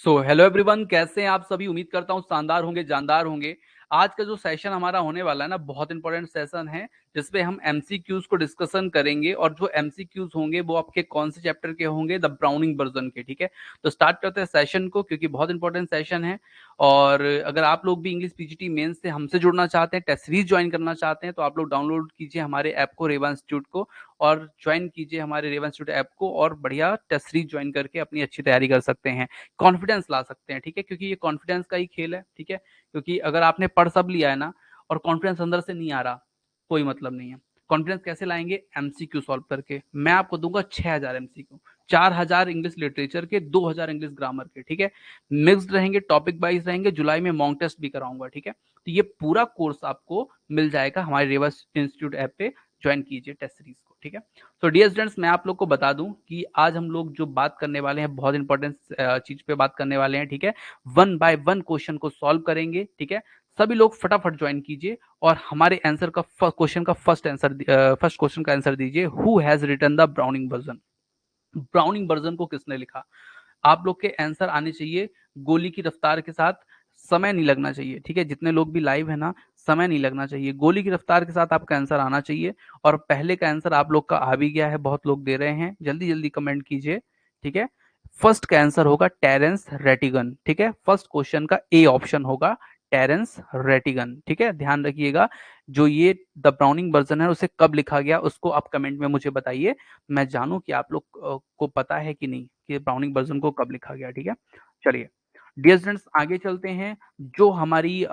So hello everyone, कैसे हैं आप सभी। उम्मीद करता हूँ शानदार होंगे, जानदार होंगे। आज का जो सेशन हमारा होने वाला है ना, बहुत इंपॉर्टेंट सेशन है जिसपे हम एमसीक्यूज को डिस्कशन करेंगे। और जो एमसीक्यूज होंगे वो आपके कौन से चैप्टर के होंगे, द ब्राउनिंग वर्जन के। ठीक है, तो स्टार्ट करते हैं सेशन को, क्योंकि बहुत इंपॉर्टेंट सेशन है। और अगर आप लोग भी इंग्लिश पीजीटी मेंस से हमसे जुड़ना चाहते हैं, टेस्ट सीरीज ज्वाइन करना चाहते हैं, तो आप लोग डाउनलोड कीजिए हमारे ऐप को, रेवा इंस्टीट्यूट को, और ज्वाइन कीजिए हमारे रेवा इंस्टीट्यूट ऐप को, और बढ़िया टेस्ट सीरीज ज्वाइन करके अपनी अच्छी तैयारी कर सकते हैं, कॉन्फिडेंस ला सकते हैं। ठीक है, क्योंकि ये कॉन्फिडेंस का ही खेल है। ठीक है, क्योंकि अगर आपने पढ़ सब लिया है ना और कॉन्फिडेंस अंदर से नहीं आ रहा, कोई मतलब नहीं है। कॉन्फिडेंस कैसे लाएंगे? एमसीक्यू सॉल्व करके। मैं आपको दूंगा 6000 एमसीक्यू, 4000 इंग्लिश लिटरेचर के, 2000 इंग्लिश ग्रामर के। ठीक है, मिक्स्ड रहेंगे, टॉपिक वाइज रहेंगे। जुलाई में मॉक टेस्ट भी कराऊंगा। ठीक है, तो ये पूरा कोर्स आपको मिल जाएगा हमारे रेवा इंस्टीट्यूट ऐप पे। ज्वाइन कीजिए टेस्ट सीरीज को। ठीक है, तो डियर स्टूडेंट्स, मैं आप लोग को बता दूं कि आज हम लोग जो बात करने वाले हैं, बहुत इंपॉर्टेंट चीज पे बात करने वाले हैं। ठीक है, वन बाय वन क्वेश्चन को सॉल्व करेंगे। ठीक है, सभी लोग फटाफट ज्वाइन कीजिए और हमारे आंसर का क्वेश्चन का फर्स्ट क्वेश्चन का आंसर दीजिए। Who has written the Browning version? Browning version को किसने लिखा? आप लोग के आंसर आने चाहिए गोली की रफ्तार के साथ, समय नहीं लगना चाहिए। ठीक है, जितने लोग भी लाइव है ना, समय नहीं लगना चाहिए, गोली की रफ्तार के साथ आपका आंसर आना चाहिए। और पहले का आंसर आप लोग का आ भी गया है, बहुत लोग दे रहे हैं, जल्दी जल्दी कमेंट कीजिए। ठीक है, फर्स्ट का आंसर होगा टेरेंस रेटिगन। ठीक है, फर्स्ट क्वेश्चन का ए ऑप्शन होगा टेरेंस रेटिगन। ठीक है, ध्यान रखिएगा। जो ये द ब्राउनिंग वर्जन है उसे कब लिखा गया उसको आप कमेंट में मुझे बताइए, मैं जानूं कि आप लोग को पता है कि नहीं कि ब्राउनिंग वर्जन को कब लिखा गया। ठीक है, चलिए डियर स्टूडेंट्स आगे चलते हैं। जो हमारी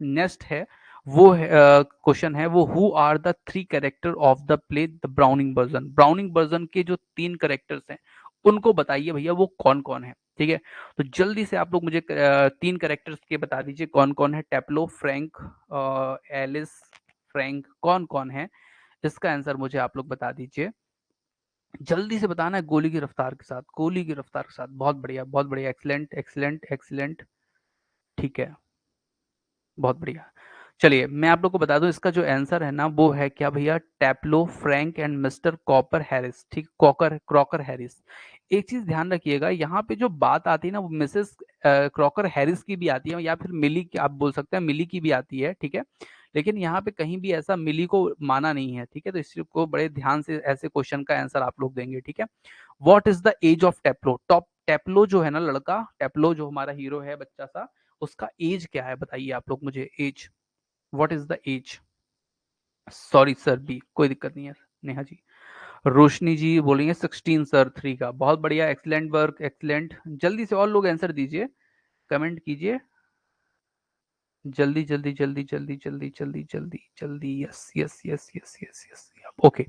नेक्स्ट है वो क्वेश्चन है वो, who are the three character of the play the Browning version? Browning version के जो 3 कैरेक्टर्स हैं उनको बताइए भैया, वो कौन कौन है। ठीक है, तो जल्दी से आप लोग मुझे 3 कैरेक्टर्स के बता दीजिए कौन कौन है। टेप्लो, फ्रैंक, एलिस, फ्रैंक, कौन कौन है? इसका आंसर मुझे आप लोग बता दीजिए, जल्दी से बताना है, गोली की रफ्तार के साथ, गोली की रफ्तार के साथ। बहुत बढ़िया, बहुत बढ़िया, एक्सीलेंट एक्सीलेंट एक्सीलेंट। ठीक है, बहुत बढ़िया। चलिए मैं आप लोग को बता दूं, इसका जो आंसर है ना वो है क्या भैया? Taplow, Frank and mister Crocker Harris. ठीक, कॉकर क्रॉकर हैरिस। एक चीज ध्यान रखिएगा, यहाँ पे जो बात आती है ना वो मिसेस क्रॉकर हैरिस की भी आती है, या फिर मिली की आप बोल सकते हैं, मिली की भी आती है। ठीक है, लेकिन यहाँ पे कहीं भी ऐसा मिली को माना नहीं है। ठीक है, तो इसको बड़े ध्यान से ऐसे क्वेश्चन का आंसर आप लोग देंगे। ठीक है, what is the age of Taplow? Top Taplow जो है ना लड़का, टेप्लो जो हमारा हीरो है बच्चा सा, उसका एज क्या है बताइए आप लोग मुझे। Age, what is the age? Sorry sir, B, कोई दिक्कत नहीं है। नेहा जी, रोशनी जी बोलेंगे 16 सर, 3 का। बहुत बढ़िया, एक्सीलेंट वर्क, एक्सीलेंट। जल्दी से और लोग आंसर दीजिए, कमेंट कीजिए, जल्दी जल्दी जल्दी जल्दी जल्दी जल्दी जल्दी जल्दी। Yes yes yes yes yes yes, okay.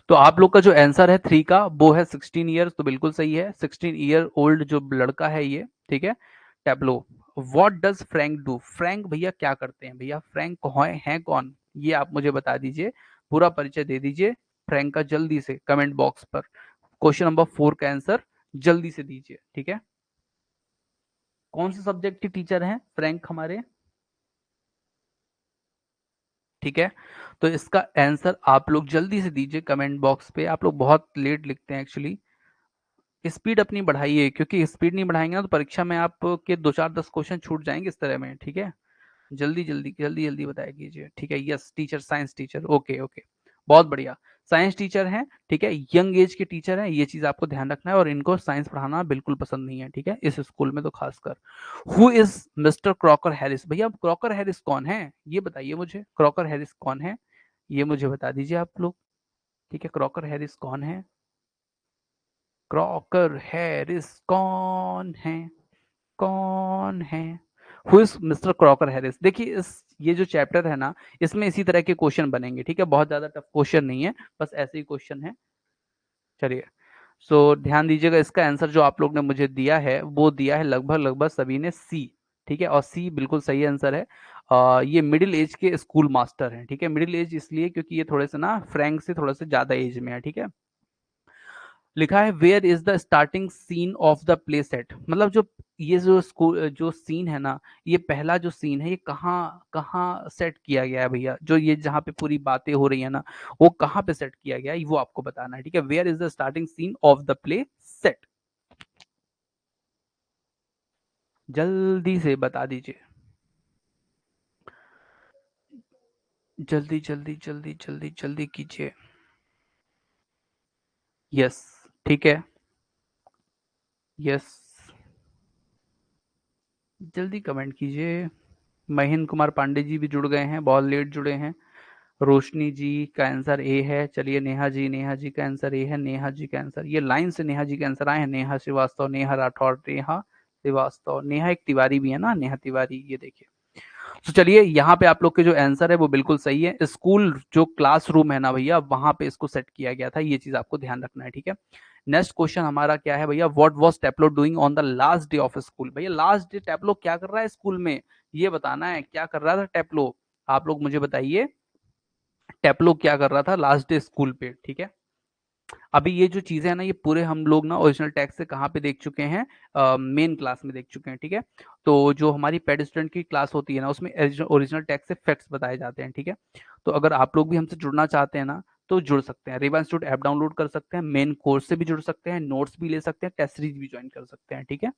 तो आप लोग का जो आंसर है 3 का वो है 16 ईयर्स, तो बिल्कुल सही है। 16 ईयर ओल्ड जो लड़का है ये। ठीक है, tableau. What does Frank do? Frank भैया क्या करते हैं? भैया फ्रैंक है कौन, ये आप मुझे बता दीजिए, पूरा परिचय दे दीजिए फ्रैंक का, जल्दी से कमेंट बॉक्स पर। क्वेश्चन नंबर 4 का आंसर जल्दी से दीजिए। ठीक है, कौन से सब्जेक्ट के टीचर हैं फ्रैंक हमारे? ठीक है, तो इसका आंसर आप लोग जल्दी से दीजिए कमेंट बॉक्स पे। आप लोग बहुत लेट लिखते हैं एक्चुअली, स्पीड अपनी बढ़ाइए, क्योंकि स्पीड नहीं बढ़ाएंगे ना तो परीक्षा में आपके 2 4 10 क्वेश्चन छूट जाएंगे इस तरह में। ठीक है, जल्दी जल्दी जल्दी जल्दी बताया कीजिए। ठीक है, yes teacher, science teacher, okay okay, बहुत बढ़िया। साइंस टीचर हैं। ठीक है, यंग एज के टीचर हैं, ये चीज आपको ध्यान रखना है। और इनको साइंस पढ़ाना बिल्कुल पसंद नहीं है। ठीक है, इस स्कूल में तो खासकर। Who is mister Crocker Harris? भैया क्रॉकर हैरिस कौन है ये बताइए मुझे, क्रॉकर हैरिस कौन है ये मुझे बता दीजिए आप लोग। ठीक है, क्रॉकर हैरिस कौन है? क्रॉकर हैरिस कौन है? कौन है? Who is mister Crocker Harris? देखिए इस ये जो चैप्टर है ना, इसमें इसी तरह के क्वेश्चन बनेंगे। ठीक है, बहुत ज्यादा टफ क्वेश्चन नहीं है, बस ऐसे ही क्वेश्चन है। चलिए, सो ध्यान दीजिएगा, इसका आंसर जो आप लोग ने मुझे दिया है वो दिया है लगभग लगभग सभी ने सी। ठीक है, और सी बिल्कुल सही आंसर है। ये मिडिल एज के स्कूल मास्टर हैं। ठीक है, मिडिल एज इसलिए क्योंकि ये थोड़े से ना फ्रैंक से थोड़ा से ज्यादा एज में है। ठीक है, लिखा है where is the starting scene of the play set, मतलब जो ये जो स्कूल जो सीन है ना, ये पहला जो सीन है ये कहाँ कहाँ सेट किया गया है भैया? जो ये जहाँ पे पूरी बातें हो रही है ना, वो कहाँ पे सेट किया गया है वो आपको बताना है। ठीक है, where is the starting scene of the play set? जल्दी से बता दीजिए, जल्दी जल्दी जल्दी जल्दी जल्दी कीजिए। यस, ठीक है। यस, जल्दी कमेंट कीजिए। महेंद्र कुमार पांडे जी भी जुड़ गए हैं, बहुत लेट जुड़े हैं। रोशनी जी का आंसर ए है। चलिए नेहा जी का आंसर ए है। नेहा जी का आंसर, ये लाइन से नेहा जी के आंसर आए हैं। नेहा श्रीवास्तव, नेहा राठौर, नेहा श्रीवास्तव, नेहा एक तिवारी भी है ना, नेहा तिवारी, ये देखिए। तो चलिए यहाँ पे आप लोग के जो आंसर है वो बिल्कुल सही है। स्कूल जो क्लासरूम है ना भैया, वहां पे इसको सेट किया गया था, ये चीज आपको ध्यान रखना है, ठीक है। नेक्स्ट क्वेश्चन हमारा क्या है भैया, what was Taplow doing on the last day of school. भैया लास्ट डे टेप्लो क्या कर रहा है स्कूल में, ये बताना है, क्या कर रहा था टेप्लो, आप लोग मुझे बताइए। टेप्लो क्या कर रहा था लास्ट डे स्कूल पे, ठीक है। अभी ये जो चीजें हैं ना, ये पूरे हम लोग ना ओरिजिनल टेक्स्ट से कहाँ पे देख चुके हैं, मेन क्लास में देख चुके हैं, ठीक है। तो जो हमारी पेड स्टूडेंट की क्लास होती है ना, उसमें ओरिजिनल टेक्स्ट से फैक्ट्स बताए जाते हैं, ठीक है। तो अगर आप लोग भी हमसे जुड़ना चाहते हैं ना, तो जुड़ सकते हैं। रेवा इंस्टीट्यूट ऐप डाउनलोड कर सकते हैं, मेन कोर्स से भी जुड़ सकते हैं, नोट्स भी ले सकते हैं, टेस्ट सीरीज भी ज्वाइन कर सकते हैं, ठीक है।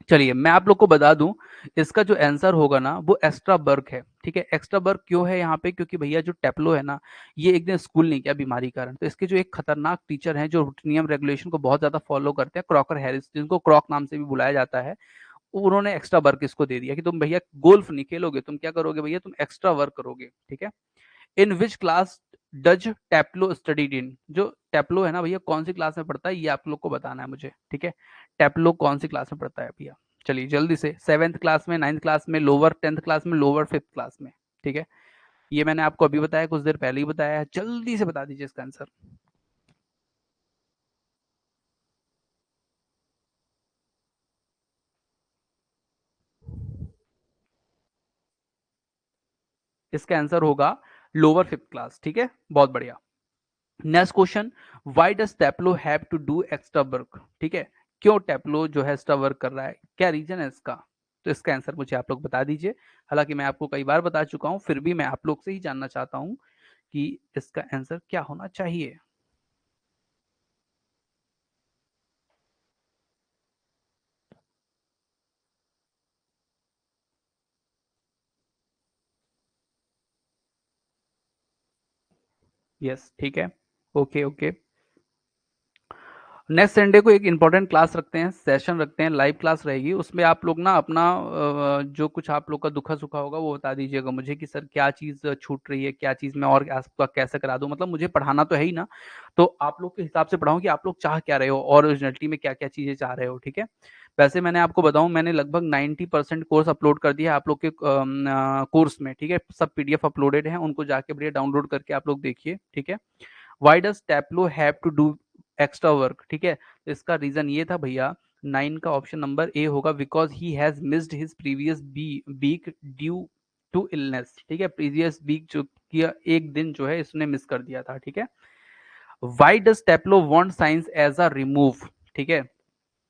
चलिए मैं आप लोग को बता दूं, इसका जो आंसर होगा ना वो एक्स्ट्रा वर्क है, ठीक है। एक्स्ट्रा वर्क क्यों है यहाँ पे, क्योंकि भैया जो टेप्लो है ना, ये एक दिन स्कूल नहीं किया बीमारी के कारण। तो इसके जो एक खतरनाक टीचर हैं, जो नियम रेगुलेशन को बहुत ज्यादा फॉलो करते हैं, क्रॉकर हैरिस, जिनको क्रॉक नाम से भी बुलाया जाता है, उन्होंने एक्स्ट्रा वर्क इसको दे दिया कि तुम भैया गोल्फ नहीं खेलोगे, तुम क्या करोगे भैया, तुम एक्स्ट्रा वर्क करोगे, ठीक है। In which class does Taplow studied in, जो टेप्लो है ना भैया, कौन सी क्लास में पढ़ता है, ये आप लोग को बताना है मुझे, ठीक है। टेप्लो कौन सी क्लास में पढ़ता है भैया, चलिए जल्दी से, सेवेंथ क्लास में, नाइन्थ क्लास में, लोअर टेंथ क्लास में, लोअर फिफ्थ क्लास में, ठीक है। ये मैंने आपको अभी बताया, कुछ देर पहले ही बताया है, जल्दी से बता दीजिए इसका आंसर। इसका आंसर होगा लोअर फिफ्थ क्लास, ठीक है, बहुत बढ़िया। Next question, why does Taplow have to do extra work, ठीक है। क्यों टेप्लो जो है एक्स्ट्रा वर्क कर रहा है, क्या रीजन है इसका, तो इसका आंसर मुझे आप लोग बता दीजिए। हालांकि मैं आपको कई बार बता चुका हूं, फिर भी मैं आप लोग से ही जानना चाहता हूं कि इसका आंसर क्या होना चाहिए। यस, ठीक है, ओके ओके। नेक्स्ट संडे को एक इंपॉर्टेंट क्लास रखते हैं, सेशन रखते हैं, लाइव क्लास रहेगी, उसमें आप लोग ना अपना जो कुछ आप लोग का दुखा सुखा होगा वो बता दीजिएगा मुझे कि सर क्या चीज़ छूट रही है, क्या चीज़ मैं और आपका कैसे करा दूं। मतलब मुझे पढ़ाना तो है ही ना, तो आप लोग के हिसाब से पढ़ाऊं कि आप लोग चाह क्या रहे हो और ओरिजिनलिटी में क्या क्या चीज़ें चाह रहे हो, ठीक है। वैसे मैंने आपको बताऊं, मैंने लगभग 90% कोर्स अपलोड कर दिया है आप लोग के कोर्स में, ठीक है। सब पीडीएफ अपलोडेड है, उनको जाके बढ़िया डाउनलोड करके आप लोग देखिए, ठीक है। Why does Taplow have to do extra work, ठीक है। तो इसका रीजन ये था भैया, 9 का ऑप्शन नंबर ए होगा, because he has missed his previous week due to illness, ठीक है। प्रीवियस वीक जो किया, एक दिन जो है इसने मिस कर दिया था, ठीक है। Why does Taplow want science as a remove, ठीक है।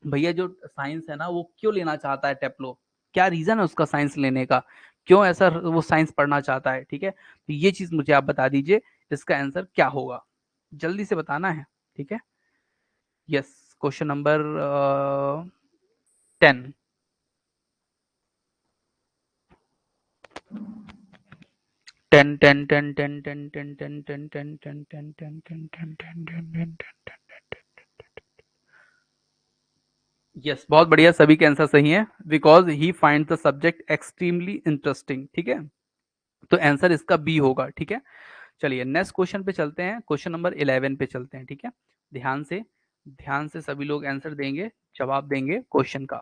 भैया जो साइंस है ना, वो क्यों लेना चाहता है टेप्लो, क्या रीजन है उसका साइंस लेने का, क्यों ऐसा वो साइंस पढ़ना चाहता है, ठीक है। तो ये चीज मुझे आप बता दीजिए, इसका आंसर क्या होगा, जल्दी से बताना है, ठीक है। Yes, question number 10। 10 यस, बहुत बढ़िया, सभी के आंसर सही हैं। Because he find the subject extremely interesting, ठीक है। तो आंसर इसका बी होगा, ठीक है। चलिए नेक्स्ट क्वेश्चन पे चलते हैं, क्वेश्चन नंबर 11 पे चलते हैं, ठीक है। ध्यान से, ध्यान से सभी लोग आंसर देंगे, जवाब देंगे क्वेश्चन का।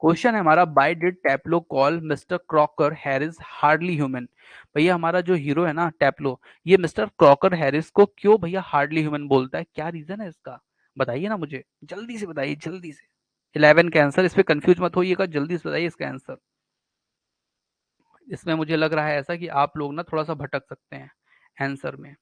क्वेश्चन है हमारा, why did Taplow call Mr Crocker Harris hardly human. भैया हमारा जो हीरो है ना टैप्लो, ये मिस्टर क्रॉकर हैरिस को क्यों भैया हार्डली ह्यूमन बोलता है, क्या रीजन है इसका, बताइए ना मुझे, जल्दी से बताइए, जल्दी से। 11 का आंसर, इस पे कंफ्यूज मत होइएगा, जल्दी से बताइए इसका आंसर। इसमें मुझे लग रहा है ऐसा कि आप लोग ना थोड़ा सा भटक सकते हैं आंसर में।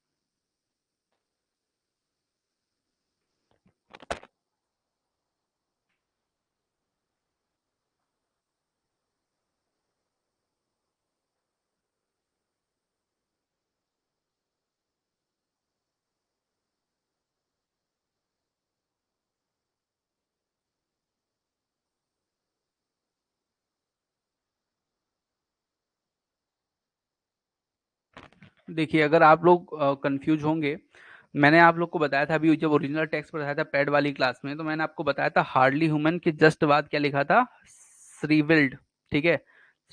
देखिए, अगर आप लोग कंफ्यूज होंगे, मैंने आप लोग को बताया था अभी जब ओरिजिनल टेक्स्ट पढ़ाया था पेड वाली क्लास में, तो मैंने आपको बताया था हार्डली ह्यूमन के जस्ट बाद क्या लिखा था, श्रीविल्ड। ठीक है,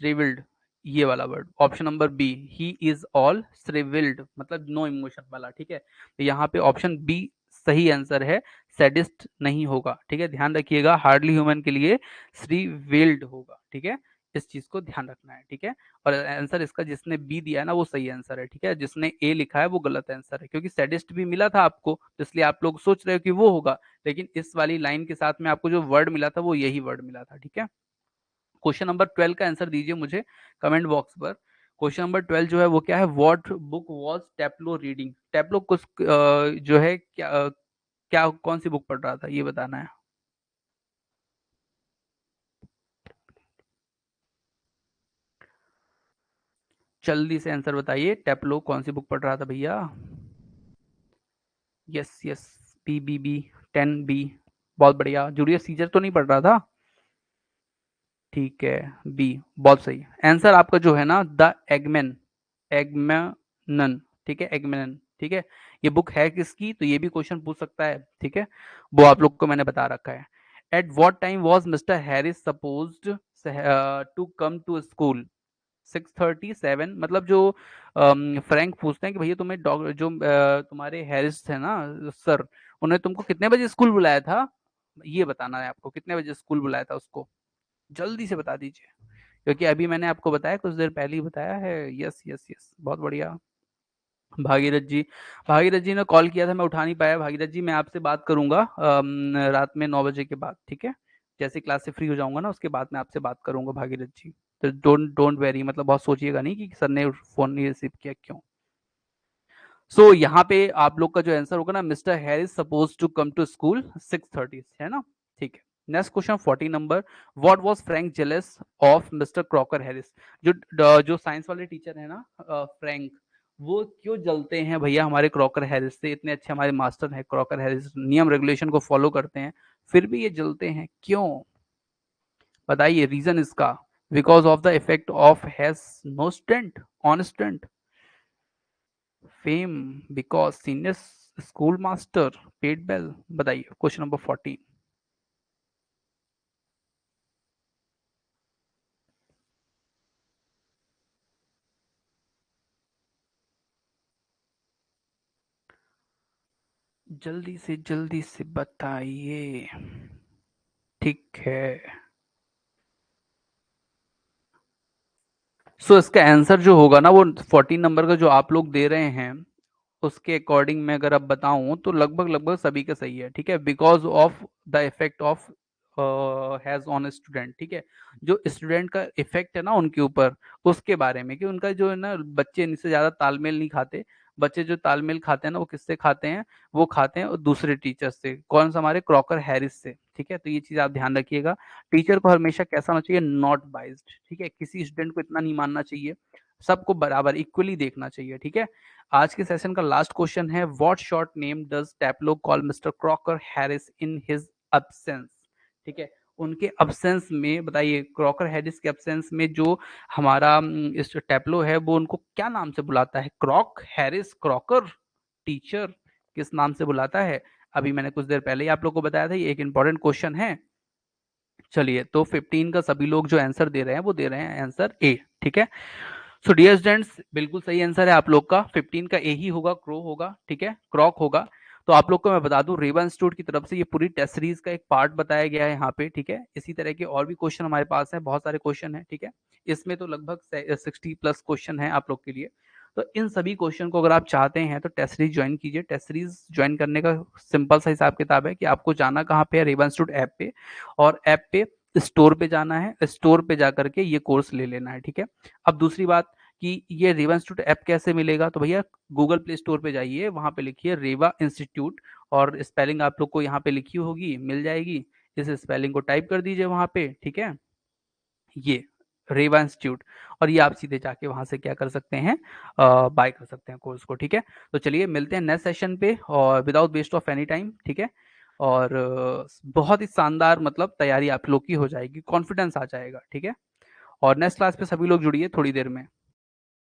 श्रीविल्ड, ये वाला word, option number B, he is all shrivelled, मतलब नो इमोशन वाला। ठीक है, तो यहाँ पे ऑप्शन बी सही आंसर है, सैडिस्ट नहीं होगा। ठीक है, ध्यान रखिएगा, हार्डली ह्यूमन के लिए श्रीविल्ड होगा। ठीक है, इस चीज को ध्यान रखना है। ठीक है, और आंसर इसका जिसने बी दिया है ना वो सही आंसर है। ठीक है, जिसने ए लिखा है वो गलत आंसर है, क्योंकि सैडिस्ट भी मिला था आपको, तो इसलिए आप लोग सोच रहे हो कि वो होगा, लेकिन इस वाली लाइन के साथ में आपको जो वर्ड मिला था वो यही वर्ड मिला था। ठीक है, क्वेश्चन नंबर 12 का आंसर दीजिए मुझे कमेंट बॉक्स पर। क्वेश्चन नंबर 12 जो है वो क्या है, व्हाट बुक वॉज टेप्लो रीडिंग। टेप्लो कुछ जो है क्या क्या कौन सी बुक पढ़ रहा था, ये बताना है। जल्दी से आंसर बताइए, टेप्लो कौन सी बुक पढ़ रहा था भैया। Yes yes, B B B, 10 B, बहुत बढ़िया। जूलियस सीजर तो नहीं पढ़ रहा था। ठीक है, बी, बहुत सही आंसर आपका जो है ना, द एगमेन, एगमेनन। ठीक है, एगमेनन। ठीक है, ये बुक है किसकी, तो ये भी क्वेश्चन पूछ सकता है। ठीक है, वो आप लोग को मैंने बता रखा है। At what time was Mister Harris supposed to come to school. 6:37, मतलब जो फ्रैंक पूछते हैं कि भैया तुम्हें जो तुम्हारे हैरिस है ना सर, उन्हें तुमको कितने बजे स्कूल बुलाया था, ये बताना है आपको, कितने बजे स्कूल बुलाया था उसको, जल्दी से बता दीजिए, क्योंकि अभी मैंने आपको बताया, कुछ देर पहले ही बताया है। यस यस यस, बहुत बढ़िया। भागीरथ जी, भागीरथ जी ने कॉल किया था, मैं उठा नहीं पाया। भागीरथ जी, मैं आपसे बात करूंगा रात में 9 बजे के बाद। ठीक है, जैसे क्लास से फ्री हो जाऊंगा ना उसके बाद मैं आपसे बात करूंगा भागीरथ जी। तो डोंट डोंट वेरी, मतलब बहुत सोचिएगा नहीं कि सर ने फोन नहीं रिसीव किया क्यों। सो यहाँ पे आप लोग का जो आंसर होगा ना, Mister Harris suppose to come to school 6:30, है ना। ठीक है, next question 40 number, what was Frank jealous of Mister Crocker Harris. जो साइंस वाले टीचर है ना फ्रैंक, वो क्यों जलते हैं भैया हमारे क्रॉकर हैरिस से, इतने अच्छे हमारे मास्टर हैं क्रॉकर हैरिस, नियम रेगुलेशन को फॉलो करते हैं, फिर भी ये जलते हैं क्यों, बताइए रीजन इसका। Because of the effect of has no student on student, fame, because senior school master, paid bell, बताइए क्वेश्चन नंबर 14। जल्दी से बताइए। ठीक है, सो इसका आंसर जो होगा ना वो 14 नंबर का जो आप लोग दे रहे हैं, उसके अकॉर्डिंग मैं अगर अब बताऊं तो लगभग लगभग सभी का सही है। ठीक है, because of the effect of has on student. ठीक है, जो स्टूडेंट का इफेक्ट है ना उनके ऊपर, उसके बारे में कि उनका जो है ना, बच्चे इनसे ज्यादा तालमेल नहीं खाते। बच्चे जो तालमेल खाते हैं ना वो किससे खाते हैं, वो खाते हैं दूसरे टीचर से, कौन सा, हमारे क्रॉकर हैरिस से। ठीक है, तो ये चीज आप ध्यान रखिएगा। टीचर को हमेशा कैसा होना चाहिए, नॉट बाइज्ड। ठीक है, किसी स्टूडेंट को इतना नहीं मानना चाहिए, सबको बराबर इक्वली देखना चाहिए। ठीक है, आज के सेशन का लास्ट क्वेश्चन है, what short name does Taplow call Mr Crocker Harris in his absence. ठीक है, उनके अब्सेंस में बताइए, क्रॉकर हैरिस के अब्सेंस में जो हमारा इस टैपलो है वो उनको क्या नाम से बुलाता है, क्रॉक हैरिस क्रॉकर, टीचर किस नाम से बुलाता है, अभी मैंने कुछ देर पहले ही आप लोग को बताया था, ये एक इंपॉर्टेंट क्वेश्चन है। चलिए, तो 15 का सभी लोग जो आंसर दे रहे हैं वो दे रहे हैं आंसर ए। ठीक है, सो डियर स्टूडेंट्स, बिल्कुल सही आंसर है आप लोग का, 15 का ए ही होगा, क्रो होगा। ठीक है, क्रॉक होगा। तो आप लोग को मैं बता दूं, रेवा इंस्टीट्यूट की तरफ से ये पूरी टेस्ट सीरीज का एक पार्ट बताया गया है यहाँ पे। ठीक है, इसी तरह के और भी क्वेश्चन हमारे पास हैं, बहुत सारे क्वेश्चन हैं। ठीक है, इसमें तो लगभग 60+ क्वेश्चन है आप लोग के लिए। तो इन सभी क्वेश्चन को अगर आप चाहते हैं तो टेस्ट सीरीज ज्वाइन कीजिए। टेस्ट सीरीज ज्वाइन करने का सिंपल सा हिसाब किताब है कि आपको जाना कहाँ पे है, रेवा इंस्टीट्यूट ऐप पे, और ऐप पे स्टोर पे जाना है, स्टोर पे जा करके ये कोर्स ले लेना है। ठीक है, अब दूसरी बात कि ये रेवा इंस्टीट्यूट ऐप कैसे मिलेगा, तो भैया गूगल प्ले स्टोर पे जाइए, वहां पे लिखिए रेवा इंस्टीट्यूट, और स्पेलिंग आप लोग को यहाँ पे लिखी होगी, मिल जाएगी, इस स्पेलिंग को टाइप कर दीजिए वहां पे। ठीक है, ये रेवा इंस्टीट्यूट, और ये आप सीधे जाके वहां से क्या कर सकते हैं, बाय कर सकते हैं कोर्स को। ठीक है, तो चलिए मिलते हैं नेक्स्ट सेशन पे, और without waste of any time. ठीक है, और बहुत ही शानदार, मतलब तैयारी आप लोग की हो जाएगी, कॉन्फिडेंस आ जाएगा। ठीक है, और नेक्स्ट क्लास पे सभी लोग जुड़िए थोड़ी देर में।